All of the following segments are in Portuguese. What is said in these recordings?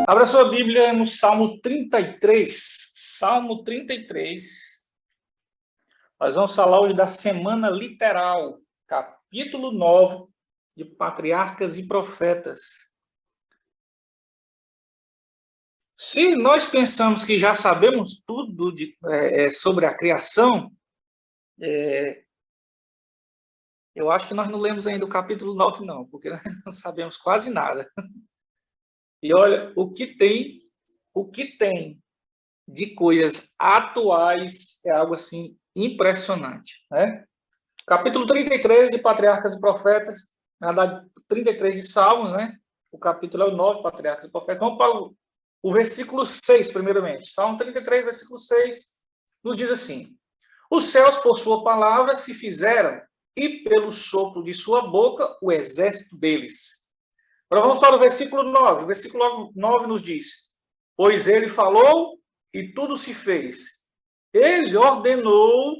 Abra sua Bíblia no Salmo 33. Salmo 33. Nós vamos falar hoje da semana literal, capítulo 9 de Patriarcas e Profetas. Se nós pensamos que já sabemos tudo sobre a criação, eu acho que nós não lemos ainda o capítulo 9, não, porque nós não sabemos quase nada. E olha, o que tem de coisas atuais é algo assim impressionante, né? Capítulo 33 de Patriarcas e Profetas, na verdade, 33 de Salmos, né? O capítulo é o 9, Patriarcas e Profetas. Vamos para o versículo 6, primeiramente. Salmo 33, versículo 6, nos diz assim: os céus, por sua palavra, se fizeram, e pelo sopro de sua boca, o exército deles. Agora vamos para o versículo 9. O versículo 9 nos diz: pois ele falou e tudo se fez. Ele ordenou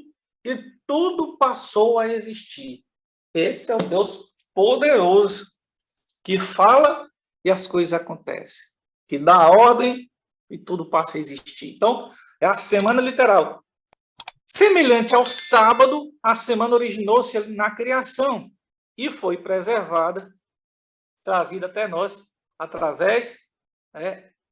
e tudo passou a existir. Esse é o Deus poderoso que fala e as coisas acontecem, que dá ordem e tudo passa a existir. Então, é a semana literal. Semelhante ao sábado, a semana originou-se na criação e foi preservada, trazida até nós através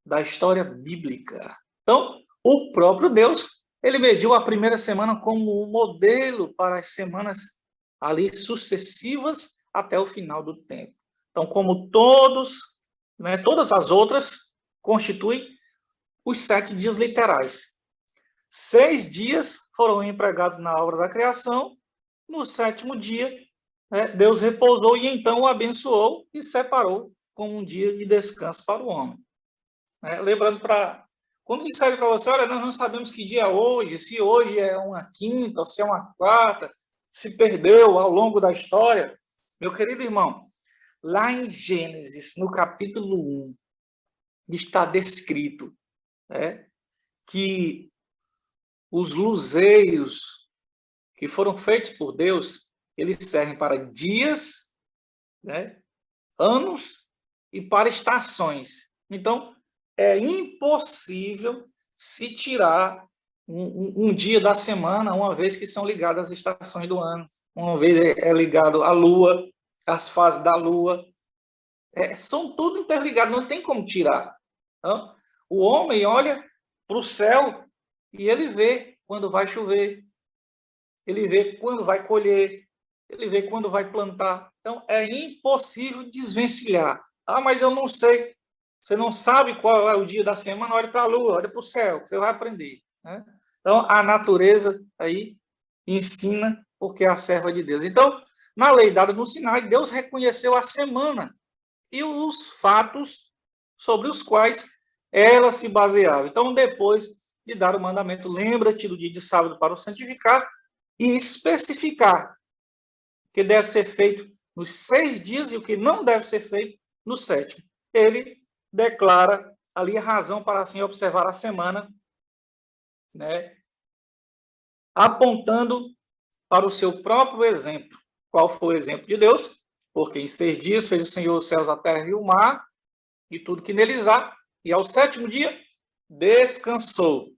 da história bíblica. Então, o próprio Deus, ele mediu a primeira semana como um modelo para as semanas ali sucessivas até o final do tempo. Então, como todas as outras constituem os 7 dias literais. 6 dias foram empregados na obra da criação. No 7º dia, Deus repousou e então o abençoou e separou como um dia de descanso para o homem. Lembrando quando disserem para você, olha, nós não sabemos que dia é hoje, se hoje é uma quinta ou se é uma quarta, se perdeu ao longo da história. Meu querido irmão, lá em Gênesis, no capítulo 1, está descrito que os luzeiros que foram feitos por Deus, eles servem para dias, anos e para estações. Então, é impossível se tirar um dia da semana, uma vez que são ligadas as estações do ano, uma vez é ligado a lua, as fases da lua, são tudo interligados, não tem como tirar. Então, o homem olha para o céu e ele vê quando vai chover, ele vê quando vai colher, ele vê quando vai plantar. Então, é impossível desvencilhar. Ah, mas eu não sei. Você não sabe qual é o dia da semana, olha para a lua, olha para o céu, você vai aprender. Então, a natureza aí ensina porque é a serva de Deus. Então, na lei dada no Sinai, Deus reconheceu a semana e os fatos sobre os quais ela se baseava. Então, depois de dar o mandamento, lembra-te do dia de sábado para o santificar e especificar o que deve ser feito nos 6 dias e o que não deve ser feito no 7º. Ele declara ali a razão para assim observar a semana, apontando para o seu próprio exemplo. Qual foi o exemplo de Deus? Porque em 6 dias fez o Senhor os céus, a terra e o mar, e tudo que neles há, e ao 7º dia descansou.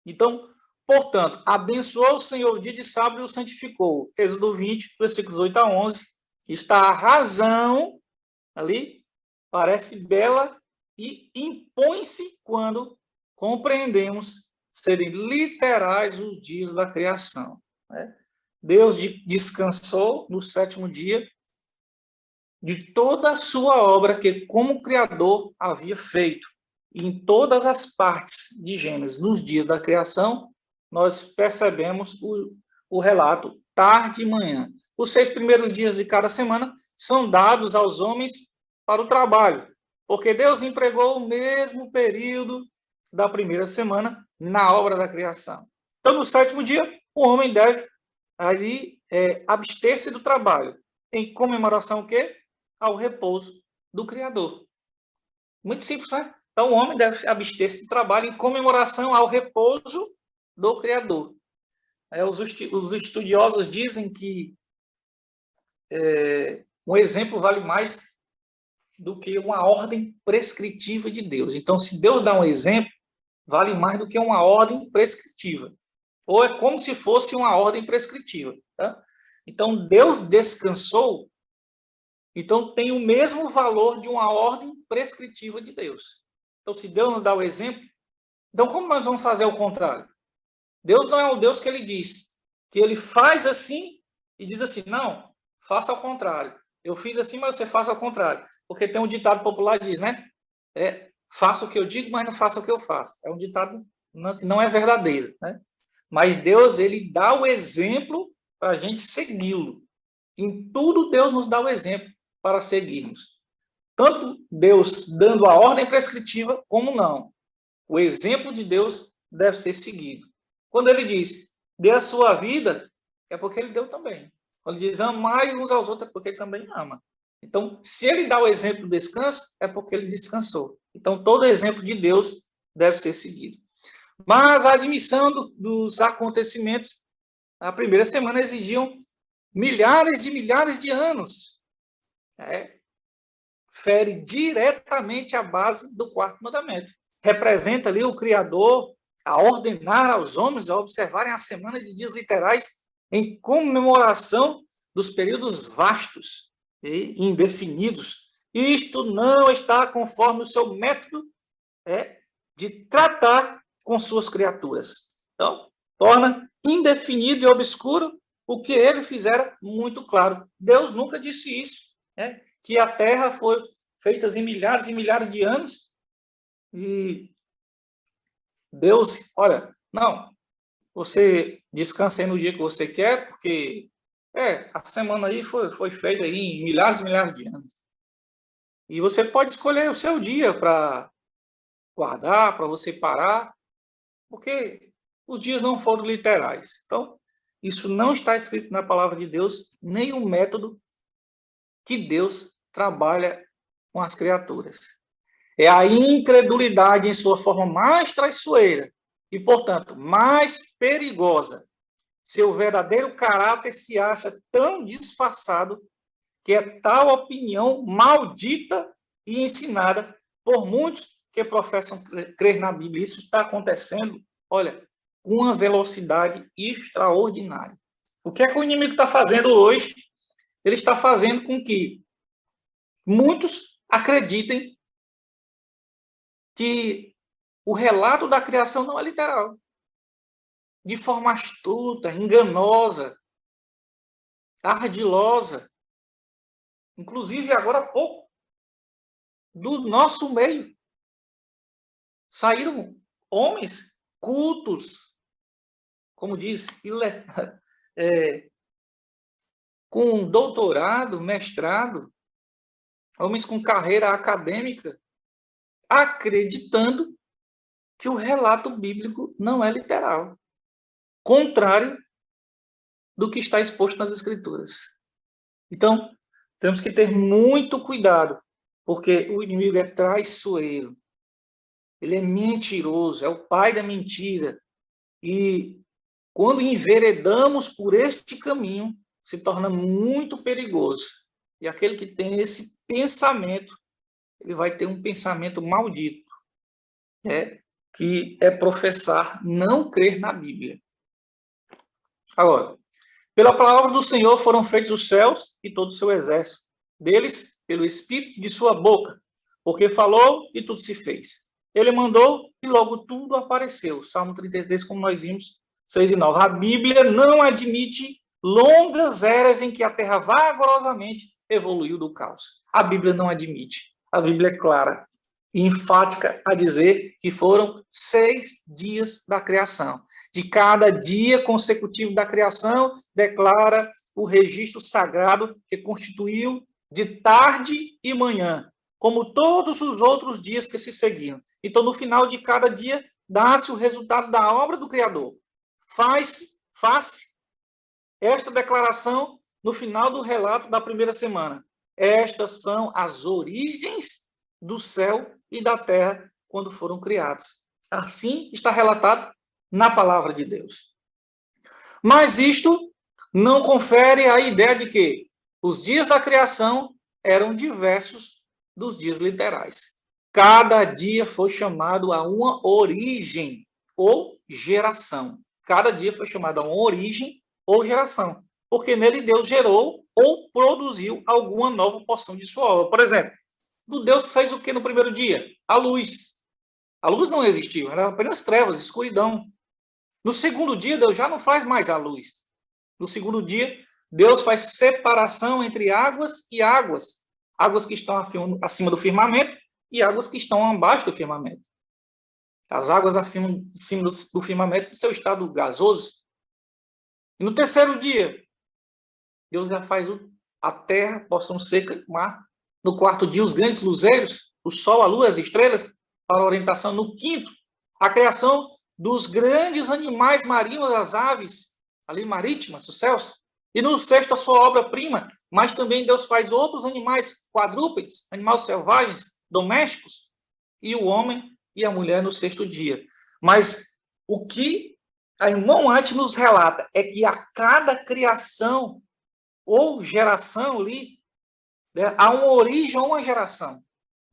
Então, portanto, abençoou o Senhor o dia de sábado e o santificou. Êxodo 20, versículos 8 a 11, está a razão ali, parece bela e impõe-se quando compreendemos serem literais os dias da criação. Deus descansou no 7º dia de toda a sua obra que, como Criador, havia feito. E em todas as partes de Gênesis, nos dias da criação, nós percebemos o relato tarde e manhã. Os 6 primeiros dias de cada semana são dados aos homens para o trabalho, porque Deus empregou o mesmo período da primeira semana na obra da criação. Então, no 7º dia, o homem deve ali abster-se do trabalho, em comemoração o quê? Ao repouso do Criador. Muito simples, né? Então, o homem deve abster-se do trabalho em comemoração ao repouso do Criador. Os estudiosos dizem que um exemplo vale mais do que uma ordem prescritiva de Deus. Então, se Deus dá um exemplo, vale mais do que uma ordem prescritiva. Ou é como se fosse uma ordem prescritiva. Tá? Então, Deus descansou, então tem o mesmo valor de uma ordem prescritiva de Deus. Então, se Deus nos dá o exemplo, então como nós vamos fazer o contrário? Deus não é o Deus que ele diz, que ele faz assim e diz assim, não, faça ao contrário. Eu fiz assim, mas você faça ao contrário. Porque tem um ditado popular que diz, né? Faça o que eu digo, mas não faça o que eu faço. É um ditado que não é verdadeiro, né? Mas Deus, ele dá o exemplo para a gente segui-lo. Em tudo, Deus nos dá o exemplo para seguirmos. Tanto Deus dando a ordem prescritiva, como não. O exemplo de Deus deve ser seguido. Quando ele diz, dê a sua vida, é porque ele deu também. Quando ele diz, amai uns aos outros, é porque ele também ama. Então, se ele dá o exemplo do descanso, é porque ele descansou. Então, todo exemplo de Deus deve ser seguido. Mas a admissão dos acontecimentos, a primeira semana exigiam milhares de anos. Fere diretamente a base do quarto mandamento. Representa ali o Criador a ordenar aos homens a observarem a semana de dias literais em comemoração dos períodos vastos e indefinidos. Isto não está conforme o seu método de tratar com suas criaturas. Então, torna indefinido e obscuro o que ele fizera muito claro. Deus nunca disse isso, que a Terra foi feita em milhares e milhares de anos e Deus, olha, não, você descansa aí no dia que você quer, porque a semana aí foi feita aí em milhares e milhares de anos. E você pode escolher o seu dia para guardar, para você parar, porque os dias não foram literais. Então, isso não está escrito na palavra de Deus, nem o método que Deus trabalha com as criaturas. É a incredulidade em sua forma mais traiçoeira e, portanto, mais perigosa. Seu verdadeiro caráter se acha tão disfarçado que é tal opinião maldita e ensinada por muitos que professam crer na Bíblia. Isso está acontecendo, olha, com uma velocidade extraordinária. O que é que o inimigo está fazendo hoje? Ele está fazendo com que muitos acreditem que o relato da criação não é literal. De forma astuta, enganosa, ardilosa. Inclusive, agora há pouco, do nosso meio, saíram homens cultos, como diz, com doutorado, mestrado, homens com carreira acadêmica, acreditando que o relato bíblico não é literal, contrário do que está exposto nas Escrituras. Então, temos que ter muito cuidado, porque o inimigo é traiçoeiro, ele é mentiroso, é o pai da mentira. E quando enveredamos por este caminho, se torna muito perigoso. E aquele que tem esse pensamento, ele vai ter um pensamento maldito, que é professar não crer na Bíblia. Agora, pela palavra do Senhor foram feitos os céus e todo o seu exército. Deles, pelo Espírito de sua boca, porque falou e tudo se fez. Ele mandou e logo tudo apareceu. Salmo 33, como nós vimos, 6 e 9. A Bíblia não admite longas eras em que a terra vagarosamente evoluiu do caos. A Bíblia não admite. A Bíblia é clara e enfática a dizer que foram 6 dias da criação. De cada dia consecutivo da criação, declara o registro sagrado que constituiu de tarde e manhã, como todos os outros dias que se seguiam. Então, no final de cada dia, dá-se o resultado da obra do Criador. Faz esta declaração no final do relato da primeira semana. Estas são as origens do céu e da terra quando foram criados. Assim está relatado na palavra de Deus. Mas isto não confere a ideia de que os dias da criação eram diversos dos dias literais. Cada dia foi chamado a uma origem ou geração. Cada dia foi chamado a uma origem ou geração. Porque nele Deus gerou ou produziu alguma nova porção de sua obra. Por exemplo, Deus fez o que no primeiro dia? A luz. A luz não existiu, era apenas trevas, escuridão. No segundo dia, Deus já não faz mais a luz. No segundo dia, Deus faz separação entre águas e águas. Águas que estão acima do firmamento e águas que estão abaixo do firmamento. As águas acima do firmamento, no seu estado gasoso. E no terceiro dia, Deus já faz a terra, porção seca, o mar. No quarto dia, os grandes luzeiros, o sol, a lua, as estrelas, para orientação. No quinto, a criação dos grandes animais marinhos, as aves, ali marítimas, os céus. E no sexto, a sua obra-prima. Mas também Deus faz outros animais quadrúpedes, animais selvagens, domésticos, e o homem e a mulher no sexto dia. Mas o que a irmã antes nos relata é que a cada criação ou geração ali, né, há uma origem ou uma geração.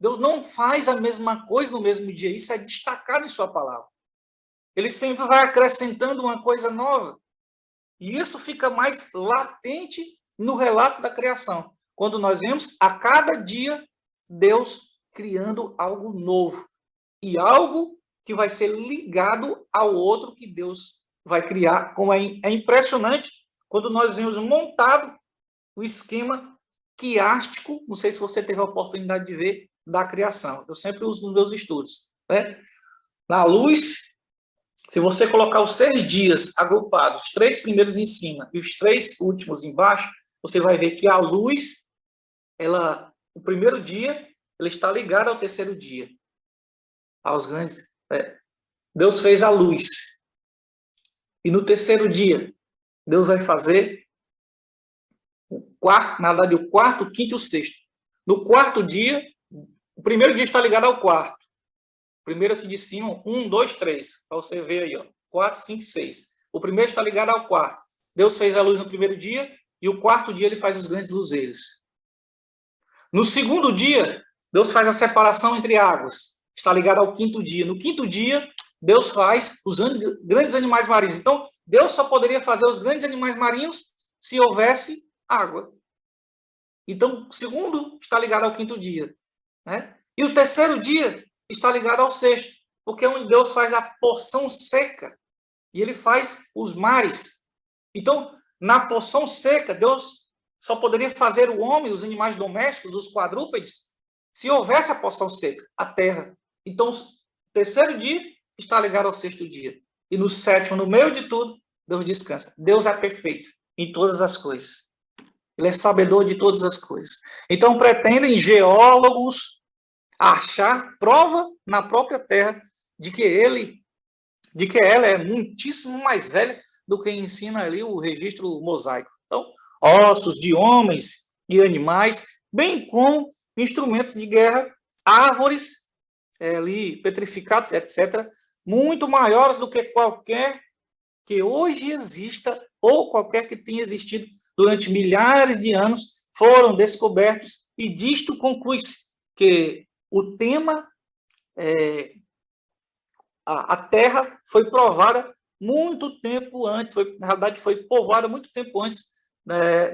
Deus não faz a mesma coisa no mesmo dia. Isso é destacado em sua palavra. Ele sempre vai acrescentando uma coisa nova. E isso fica mais latente no relato da criação. Quando nós vemos a cada dia Deus criando algo novo. E algo que vai ser ligado ao outro que Deus vai criar. Como é impressionante quando nós vemos montado o esquema quiástico, não sei se você teve a oportunidade de ver, da criação. Eu sempre uso nos meus estudos. Né? Na luz, se você colocar os 6 dias agrupados, os 3 primeiros em cima e os 3 últimos embaixo, você vai ver que a luz, o primeiro dia, ela está ligada ao terceiro dia. Aos grandes. Deus fez a luz. E no terceiro dia, Deus vai fazer na verdade, o quarto, o quinto e o sexto. No quarto dia, o primeiro dia está ligado ao quarto. O primeiro aqui de cima, 1, 2, 3. Para você ver aí, ó. 4, 5, 6. O primeiro está ligado ao quarto. Deus fez a luz no primeiro dia e o quarto dia ele faz os grandes luzeiros. No segundo dia, Deus faz a separação entre águas. Está ligado ao quinto dia. No quinto dia, Deus faz os grandes animais marinhos. Então, Deus só poderia fazer os grandes animais marinhos se houvesse água. Então, o segundo está ligado ao quinto dia. Né? E o terceiro dia está ligado ao sexto, porque é onde Deus faz a porção seca. E ele faz os mares. Então, na porção seca, Deus só poderia fazer o homem, os animais domésticos, os quadrúpedes, se houvesse a porção seca, a terra. Então, o terceiro dia está ligado ao sexto dia. E no sétimo, no meio de tudo, Deus descansa. Deus é perfeito em todas as coisas. Ele é sabedor de todas as coisas. Então, pretendem geólogos achar prova na própria terra de que ela é muitíssimo mais velha do que ensina ali o registro mosaico. Então, ossos de homens e animais, bem como instrumentos de guerra, árvores ali petrificadas, etc., muito maiores do que qualquer que hoje exista ou qualquer que tenha existido durante milhares de anos, foram descobertos, e disto conclui-se que o tema, a Terra foi provada muito tempo antes, na realidade foi povoada muito tempo antes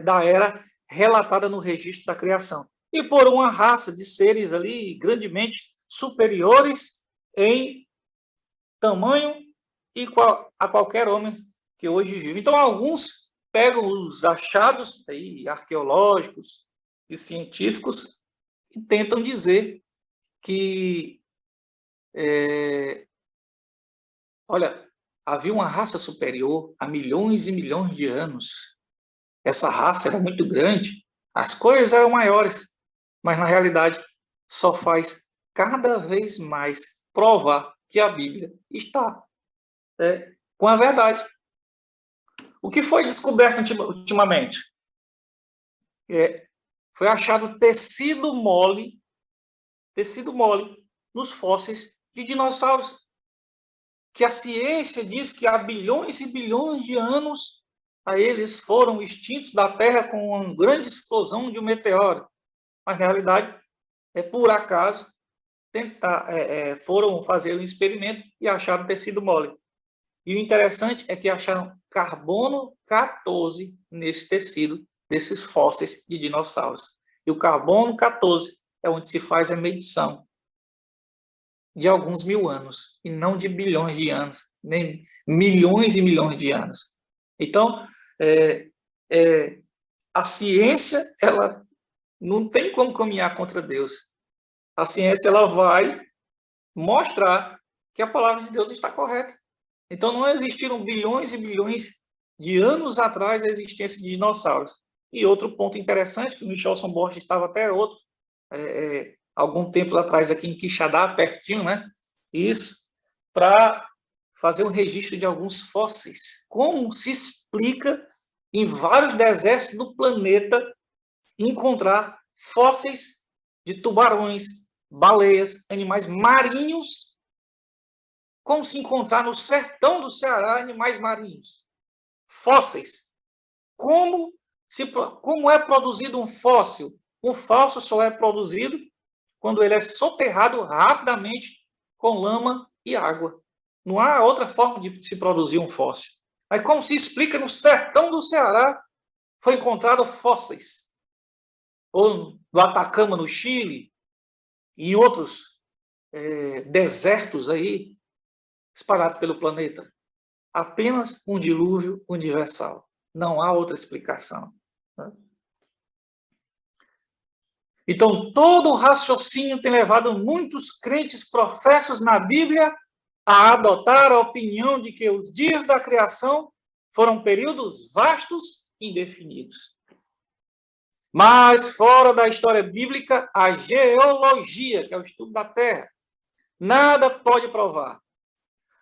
da era relatada no registro da criação. E por uma raça de seres ali grandemente superiores em tamanho e a qualquer homem que hoje vive. Então, alguns pegam os achados aí, arqueológicos e científicos e tentam dizer que, olha, havia uma raça superior há milhões e milhões de anos. Essa raça era muito grande, as coisas eram maiores, mas na realidade só faz cada vez mais provar que a Bíblia está com a verdade. O que foi descoberto ultimamente? Foi achado tecido mole nos fósseis de dinossauros, que a ciência diz que há bilhões e bilhões de anos eles foram extintos da Terra com uma grande explosão de um meteoro. Mas, na realidade, por acaso, foram fazer um experimento e acharam tecido mole. E o interessante é que acharam carbono 14 nesse tecido, desses fósseis de dinossauros. E o carbono 14 é onde se faz a medição de alguns mil anos, e não de bilhões de anos, nem milhões e milhões de anos. Então, a ciência, ela não tem como caminhar contra Deus. A ciência, ela vai mostrar que a palavra de Deus está correta. Então, não existiram bilhões e bilhões de anos atrás a existência de dinossauros. E outro ponto interessante, que o Michelson Borges estava até algum tempo atrás aqui em Quixadá, pertinho, né? Isso, para fazer um registro de alguns fósseis. Como se explica em vários desertos do planeta encontrar fósseis de tubarões, baleias, animais marinhos, como se encontrar no sertão do Ceará animais marinhos? Fósseis. Como é produzido um fóssil? Um fóssil só é produzido quando ele é soterrado rapidamente com lama e água. Não há outra forma de se produzir um fóssil. Mas como se explica no sertão do Ceará, foi encontrado fósseis. Ou no Atacama, no Chile, e outros desertos aí, espalhados pelo planeta. Apenas um dilúvio universal. Não há outra explicação. Então, todo o raciocínio tem levado muitos crentes professos na Bíblia a adotar a opinião de que os dias da criação foram períodos vastos e indefinidos. Mas, fora da história bíblica, a geologia, que é o estudo da Terra, nada pode provar.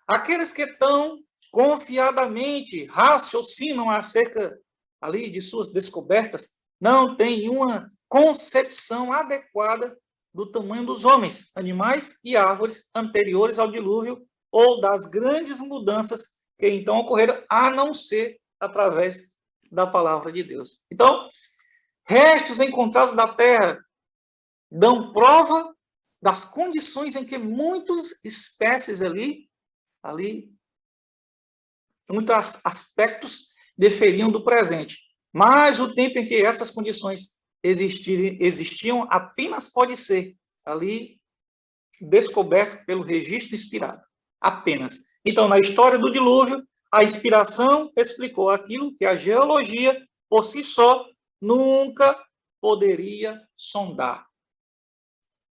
Aqueles que tão confiadamente raciocinam acerca ali de suas descobertas não têm uma concepção adequada do tamanho dos homens, animais e árvores anteriores ao dilúvio ou das grandes mudanças que então ocorreram, a não ser através da palavra de Deus. Então, restos encontrados da terra dão prova das condições em que muitas espécies muitos aspectos diferiam do presente. Mas o tempo em que essas condições existiam apenas pode ser descoberto pelo registro inspirado. Apenas. Então, na história do dilúvio, a inspiração explicou aquilo que a geologia, por si só, nunca poderia sondar.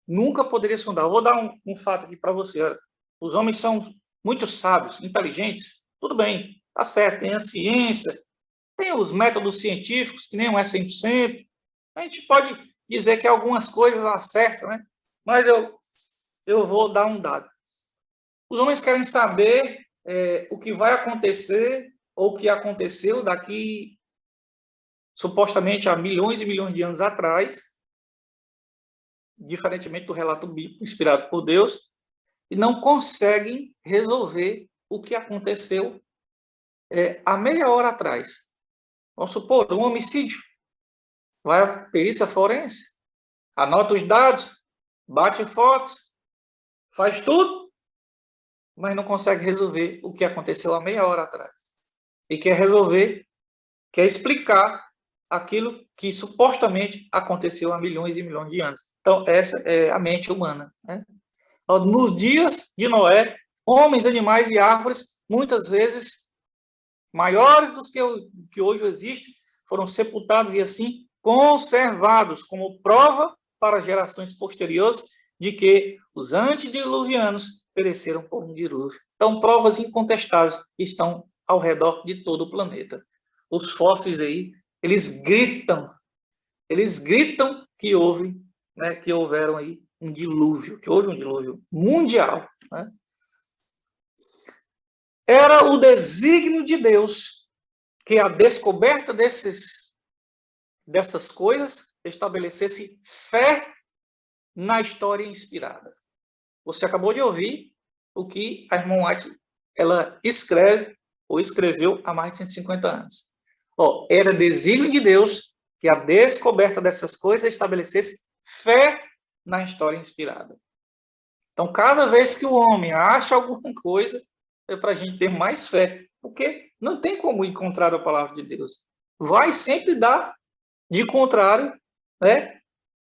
Nunca poderia sondar. Eu vou dar um fato aqui para você. Olha. Os homens são muito sábios, inteligentes. Tudo bem, tá certo. Tem a ciência, tem os métodos científicos, que nem não é 100%. A gente pode dizer que algumas coisas acertam, né? Mas eu vou dar um dado. Os homens querem saber o que vai acontecer ou o que aconteceu daqui, supostamente, há milhões e milhões de anos atrás, diferentemente do relato bíblico inspirado por Deus, e não conseguem resolver o que aconteceu há meia hora atrás. Vamos supor, um homicídio. Vai à perícia forense, anota os dados, bate fotos, faz tudo, mas não consegue resolver o que aconteceu há meia hora atrás. E quer explicar aquilo que supostamente aconteceu há milhões e milhões de anos. Então, essa é a mente humana. Né? Nos dias de Noé, homens, animais e árvores, muitas vezes maiores dos que hoje existem, foram sepultados e assim conservados como prova para gerações posteriores de que os antediluvianos pereceram por um dilúvio. Então, provas incontestáveis estão ao redor de todo o planeta. Os fósseis aí, eles gritam que houveram aí um dilúvio, que houve um dilúvio mundial. Né? Era o desígnio de Deus que a descoberta dessas coisas estabelecesse fé na história inspirada. Você acabou de ouvir o que a irmã White ela escreveu há mais de 150 anos. Era desígnio de Deus que a descoberta dessas coisas estabelecesse fé na história inspirada. Então, cada vez que o homem acha alguma coisa, é para a gente ter mais fé, porque não tem como encontrar a palavra de Deus. Vai sempre dar de contrário, né,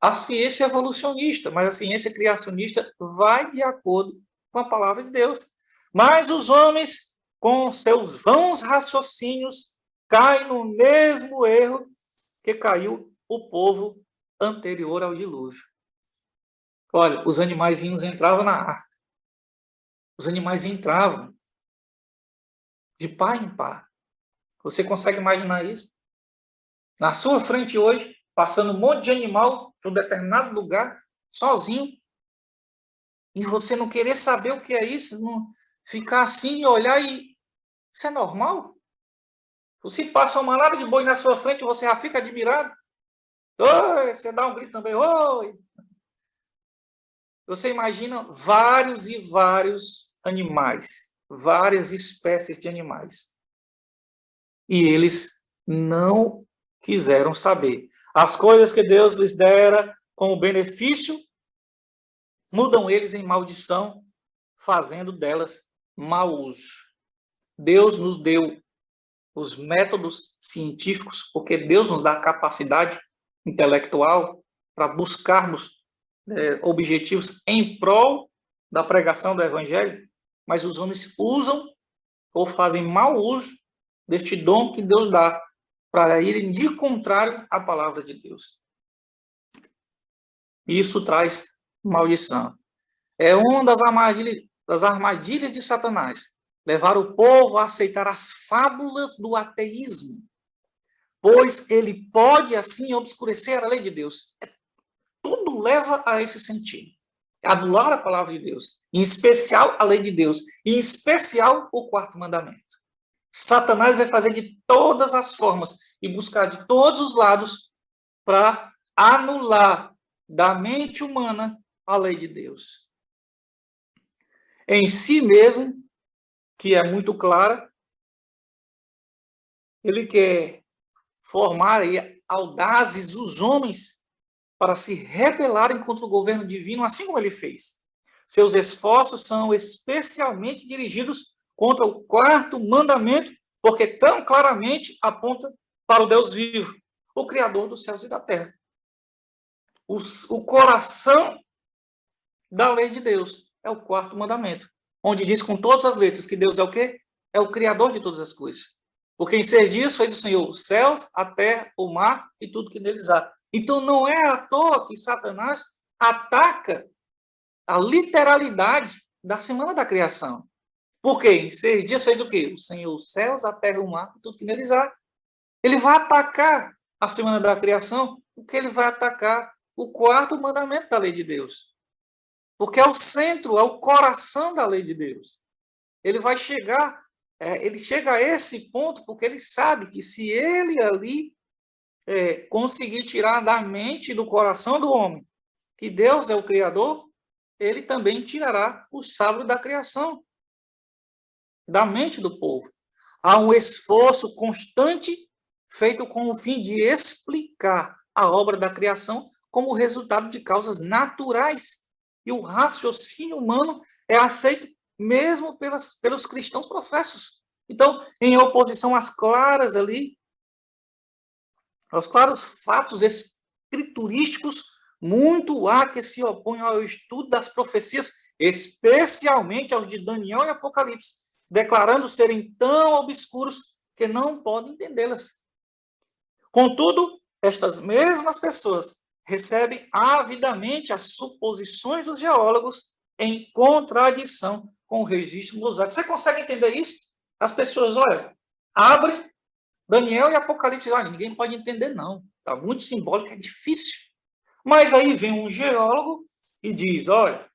a ciência evolucionista, mas a ciência criacionista vai de acordo com a palavra de Deus. Mas os homens, com seus vãos raciocínios, caem no mesmo erro que caiu o povo anterior ao dilúvio. Olha, os animaizinhos entravam na arca. Os animais entravam de par em par. Você consegue imaginar isso? Na sua frente hoje, passando um monte de animal para um determinado lugar, sozinho, e você não querer saber o que é isso, não ficar assim e olhar e... Isso é normal? Você passa uma manada de boi na sua frente, você já fica admirado. Oi, você dá um grito também, oi! Você imagina vários e vários animais, várias espécies de animais. E eles não quiseram saber. As coisas que Deus lhes dera como benefício, mudam eles em maldição, fazendo delas mau uso. Deus nos deu os métodos científicos, porque Deus nos dá capacidade intelectual para buscarmos objetivos em prol da pregação do Evangelho, mas os homens usam ou fazem mau uso deste dom que Deus dá para irem de contrário à palavra de Deus. Isso traz maldição. É uma das armadilhas de Satanás, levar o povo a aceitar as fábulas do ateísmo, pois ele pode assim obscurecer a lei de Deus. Tudo leva a esse sentido. Anular a palavra de Deus, em especial a lei de Deus, e em especial o quarto mandamento. Satanás vai fazer de todas as formas e buscar de todos os lados para anular da mente humana a lei de Deus. Em si mesmo, que é muito clara, ele quer formar aí audazes os homens para se rebelarem contra o governo divino, assim como ele fez. Seus esforços são especialmente dirigidos contra o quarto mandamento, porque tão claramente aponta para o Deus vivo, o Criador dos céus e da terra. O coração da lei de Deus é o quarto mandamento, onde diz com todas as letras que Deus é o quê? É o Criador de todas as coisas. Porque em 6 dias fez o Senhor os céus, a terra, o mar e tudo que neles há. Então não é à toa que Satanás ataca a literalidade da semana da criação. Porque em 6 dias fez o quê? O Senhor os céus, a terra, o mar e tudo que neles há. Ele vai atacar a semana da criação, porque ele vai atacar o quarto mandamento da lei de Deus. Porque é o centro, é o coração da lei de Deus. Ele vai chegar, ele chega a esse ponto porque ele sabe que se ele ali conseguir tirar da mente e do coração do homem que Deus é o Criador, ele também tirará o sábado da criação da mente do povo. Há um esforço constante feito com o fim de explicar a obra da criação como resultado de causas naturais. E o raciocínio humano é aceito mesmo pelos cristãos professos. Então, em oposição às claras ali, aos claros fatos escriturísticos, muito há que se opõem ao estudo das profecias, especialmente aos de Daniel e Apocalipse, declarando serem tão obscuros que não podem entendê-las. Contudo, estas mesmas pessoas recebem avidamente as suposições dos geólogos em contradição com o registro mosaico. Você consegue entender isso? As pessoas, olha, abrem Daniel e Apocalipse, olha, ninguém pode entender, não. Está muito simbólico, é difícil. Mas aí vem um geólogo e diz, olha,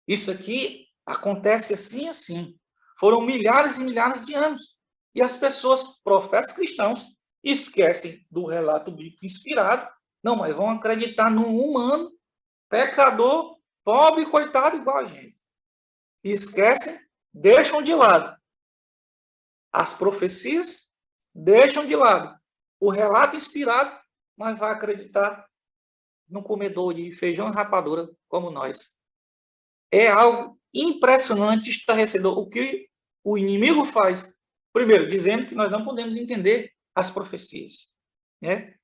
isso aqui acontece assim, assim. Foram milhares e milhares de anos. E as pessoas, profetas cristãos, esquecem do relato bíblico inspirado, não, mas vão acreditar num humano, pecador, pobre, coitado, igual a gente. E esquecem, deixam de lado as profecias, deixam de lado o relato inspirado, mas vai acreditar num comedor de feijão e rapadura como nós. É algo impressionante, estarrecedor, o que o inimigo faz. Primeiro, dizendo que nós não podemos entender as profecias. Né?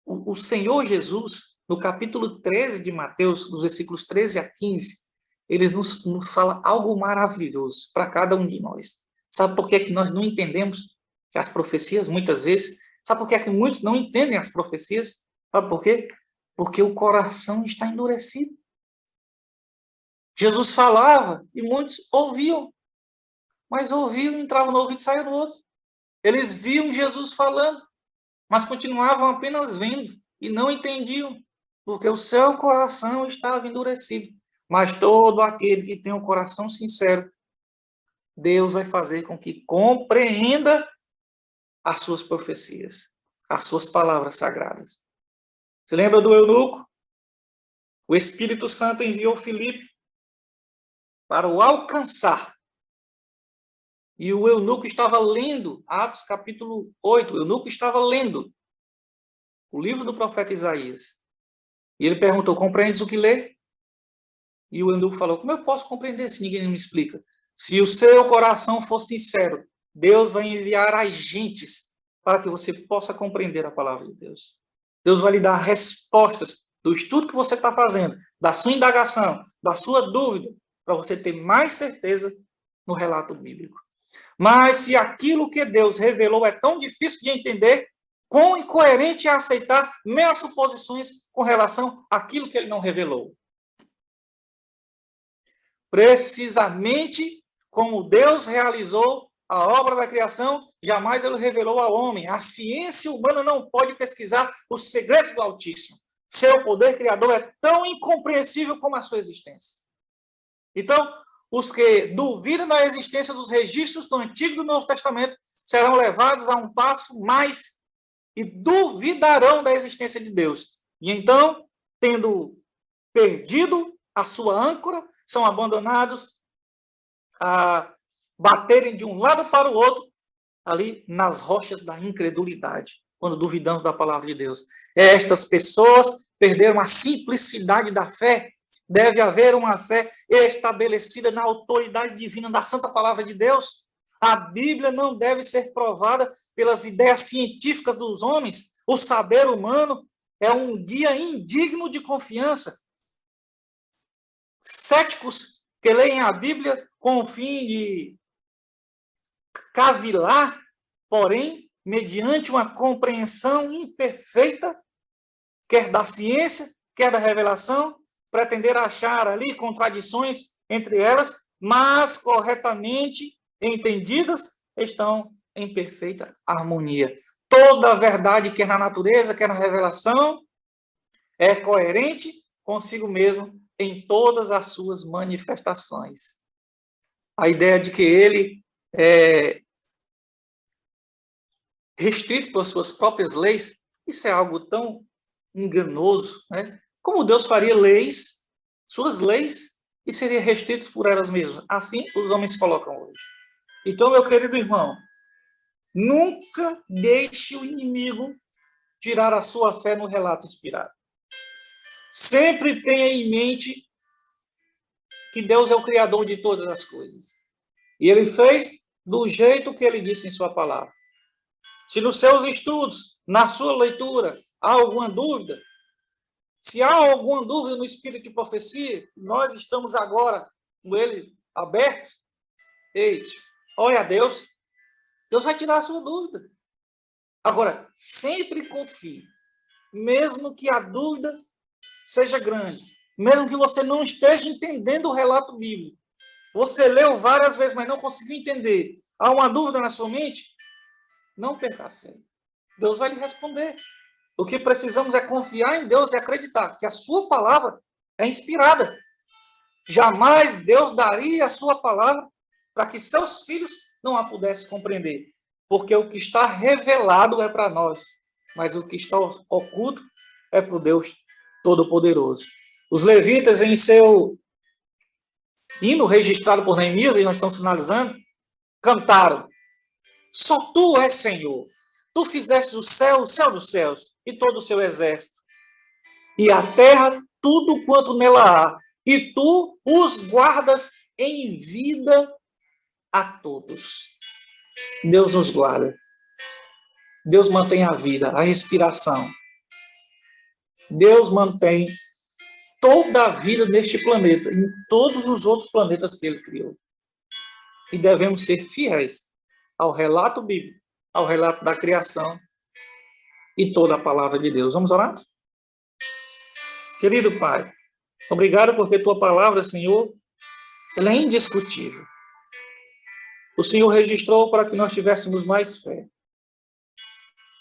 O Senhor Jesus, no capítulo 13 de Mateus, dos versículos 13 a 15, ele nos fala algo maravilhoso para cada um de nós. Sabe por que nós não entendemos as profecias, muitas vezes? Sabe por que muitos não entendem as profecias? Sabe por quê? Porque o coração está endurecido. Jesus falava e muitos ouviam, mas ouviam, entravam no ouvido e saíam no outro. Eles viam Jesus falando, mas continuavam apenas vendo e não entendiam, porque o seu coração estava endurecido. Mas todo aquele que tem um coração sincero, Deus vai fazer com que compreenda as suas profecias, as suas palavras sagradas. Você lembra do eunuco? O Espírito Santo enviou Filipe para o alcançar. E o eunuco estava lendo, Atos capítulo 8, o eunuco estava lendo o livro do profeta Isaías. E ele perguntou, compreendes o que lê? E o eunuco falou, como eu posso compreender se ninguém me explica? Se o seu coração for sincero, Deus vai enviar agentes para que você possa compreender a palavra de Deus. Deus vai lhe dar respostas do estudo que você está fazendo, da sua indagação, da sua dúvida, para você ter mais certeza no relato bíblico. Mas se aquilo que Deus revelou é tão difícil de entender, quão incoerente é aceitar meras suposições com relação àquilo que ele não revelou. Precisamente como Deus realizou a obra da criação, jamais ele revelou ao homem. A ciência humana não pode pesquisar os segredos do Altíssimo. Seu poder criador é tão incompreensível como a sua existência. Então, os que duvidam da existência dos registros do Antigo e do Novo Testamento serão levados a um passo mais e duvidarão da existência de Deus. E então, tendo perdido a sua âncora, são abandonados a baterem de um lado para o outro, ali nas rochas da incredulidade, quando duvidamos da palavra de Deus. Estas pessoas perderam a simplicidade da fé. Deve haver uma fé estabelecida na autoridade divina da santa palavra de Deus. A Bíblia não deve ser provada pelas ideias científicas dos homens. O saber humano é um guia indigno de confiança. Céticos que leem a Bíblia com o fim de cavilar, porém, mediante uma compreensão imperfeita, quer da ciência, quer da revelação, pretender achar ali contradições entre elas, mas corretamente entendidas, estão em perfeita harmonia. Toda a verdade, quer na natureza, quer na revelação, é coerente consigo mesmo em todas as suas manifestações. A ideia de que ele é restrito pelas suas próprias leis, isso é algo tão enganoso, né? Como Deus faria leis, suas leis, e seria restrito por elas mesmas? Assim os homens colocam hoje. Então, meu querido irmão, nunca deixe o inimigo tirar a sua fé no relato inspirado. Sempre tenha em mente que Deus é o Criador de todas as coisas. E ele fez do jeito que ele disse em sua palavra. Se nos seus estudos, na sua leitura, há alguma dúvida, se há alguma dúvida no espírito de profecia, nós estamos agora com ele aberto. Eita, olha a Deus. Deus vai tirar a sua dúvida. Agora, sempre confie. Mesmo que a dúvida seja grande, mesmo que você não esteja entendendo o relato bíblico, você leu várias vezes, mas não conseguiu entender, há uma dúvida na sua mente, não perca a fé. Deus vai lhe responder. O que precisamos é confiar em Deus e acreditar que a sua palavra é inspirada. Jamais Deus daria a sua palavra para que seus filhos não a pudessem compreender. Porque o que está revelado é para nós, mas o que está oculto é para o Deus Todo-Poderoso. Os levitas, em seu hino registrado por Neemias, e nós estamos finalizando, cantaram: só tu és Senhor, Tu fizeste o céu dos céus, e todo o seu exército, e a terra, tudo quanto nela há, e tu os guardas em vida a todos. Deus nos guarda. Deus mantém a vida, a respiração. Deus mantém toda a vida neste planeta, em todos os outros planetas que ele criou. E devemos ser fiéis ao relato bíblico, ao relato da criação e toda a palavra de Deus. Vamos orar? Querido Pai, obrigado porque tua palavra, Senhor, ela é indiscutível. O Senhor registrou para que nós tivéssemos mais fé.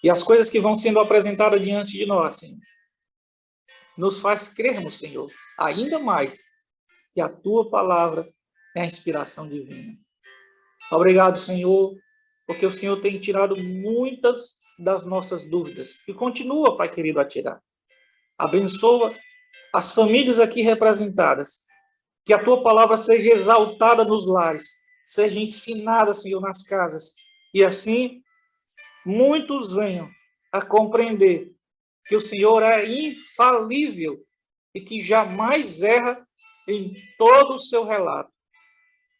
E as coisas que vão sendo apresentadas diante de nós, Senhor, nos faz crermos, Senhor, ainda mais que a tua palavra é a inspiração divina. Obrigado, Senhor, porque o Senhor tem tirado muitas das nossas dúvidas e continua, Pai querido, a tirar. Abençoa as famílias aqui representadas, que a tua palavra seja exaltada nos lares, seja ensinada, Senhor, nas casas, e assim muitos venham a compreender que o Senhor é infalível e que jamais erra em todo o seu relato.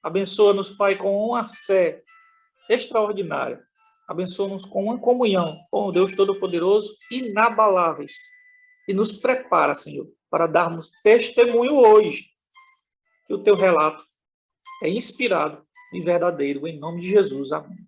Abençoa-nos, Pai, com uma fé extraordinária. Abençoa-nos com uma comunhão com o Deus Todo-Poderoso, inabaláveis. E nos prepara, Senhor, para darmos testemunho hoje que o teu relato é inspirado e verdadeiro. Em nome de Jesus. Amém.